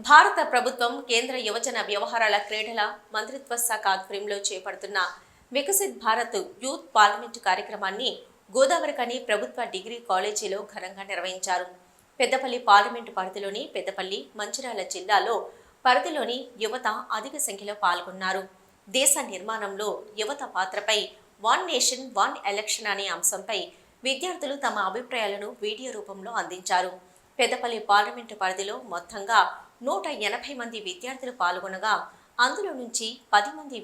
భారత ప్రభుత్వం కేంద్ర యువజన వ్యవహారాల క్రీడల మంత్రిత్వ శాఖ ఆధ్వర్యంలో చేపడుతున్న వికసిత్ భారత్ యూత్ పార్లమెంటు కార్యక్రమాన్ని గోదావరికని ప్రభుత్వ డిగ్రీ కాలేజీలో ఘనంగా నిర్వహించారు. పెద్దపల్లి పార్లమెంటు పరిధిలోని పెద్దపల్లి, మంచిర్యాల జిల్లాలో పరిధిలోని యువత అధిక సంఖ్యలో పాల్గొన్నారు. దేశ నిర్మాణంలో యువత పాత్రపై వన్ నేషన్ వన్ ఎలక్షన్ అనే అంశంపై విద్యార్థులు తమ అభిప్రాయాలను వీడియో రూపంలో అందించారు. పెద్దపల్లి పార్లమెంటు పరిధిలో మొత్తంగా 180 మంది విద్యార్థులు పాల్గొనగా అందులో నుంచి 10 మంది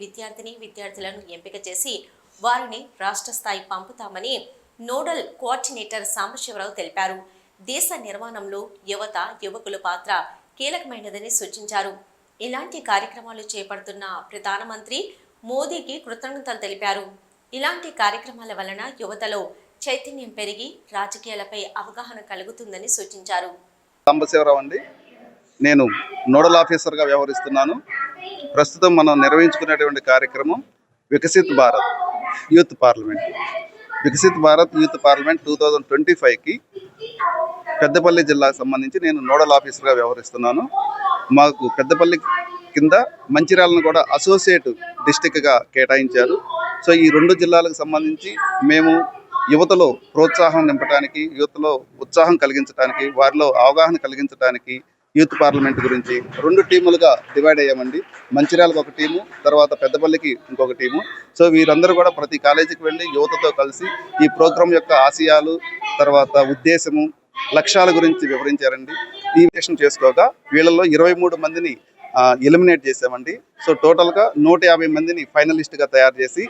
విద్యార్థులను ఎంపిక చేసి వారిని రాష్ట్ర స్థాయి పంపుతామని నోడల్ కోఆర్డినేటర్ సాంబశివరావు తెలిపారు. దేశ నిర్మాణంలో యువత యువకుల పాత్ర కీలకమైనదని సూచించారు. ఇలాంటి కార్యక్రమాలు చేపడుతున్న ప్రధానమంత్రి మోదీకి కృతజ్ఞతలు తెలిపారు. ఇలాంటి కార్యక్రమాల వలన యువతలో చైతన్యం పెరిగి రాజకీయాలపై అవగాహన కలుగుతుందని సూచించారు. సాంబశివరావు అండి, నేను నోడల్ ఆఫీసర్గా వ్యవహరిస్తున్నాను. ప్రస్తుతం మనం నిర్వహించుకునేటువంటి కార్యక్రమం Viksit Bharat youth parliament. Viksit Bharat youth parliament 2025కి పెద్దపల్లి జిల్లాకు సంబంధించి నేను నోడల్ ఆఫీసర్గా వ్యవహరిస్తున్నాను. మాకు పెద్దపల్లి కింద మంచిర్యాలను కూడా అసోసియేట్ డిస్టిక్గా కేటాయించారు. సో ఈ 2 జిల్లాలకు సంబంధించి మేము యువతలో ప్రోత్సాహం నింపడానికి, యువతలో ఉత్సాహం కలిగించడానికి, వారిలో అవగాహన కలిగించడానికి యూత్ పార్లమెంట్ గురించి 2 టీములుగా డివైడ్ అయ్యామండి. మంచిర్యాలకు ఒక టీము, తర్వాత పెద్దపల్లికి ఇంకొక టీము. సో వీరందరూ కూడా ప్రతి కాలేజీకి వెళ్ళి యువతతో కలిసి ఈ ప్రోగ్రాం యొక్క ఆశయాలు, తర్వాత ఉద్దేశము, లక్ష్యాల గురించి వివరించారండి. ఈ విషయం చేసుకోగా వీళ్ళలో 23 మందిని ఎలిమినేట్ చేసామండి. సో టోటల్గా 150 మందిని ఫైనలిస్ట్గా తయారు చేసి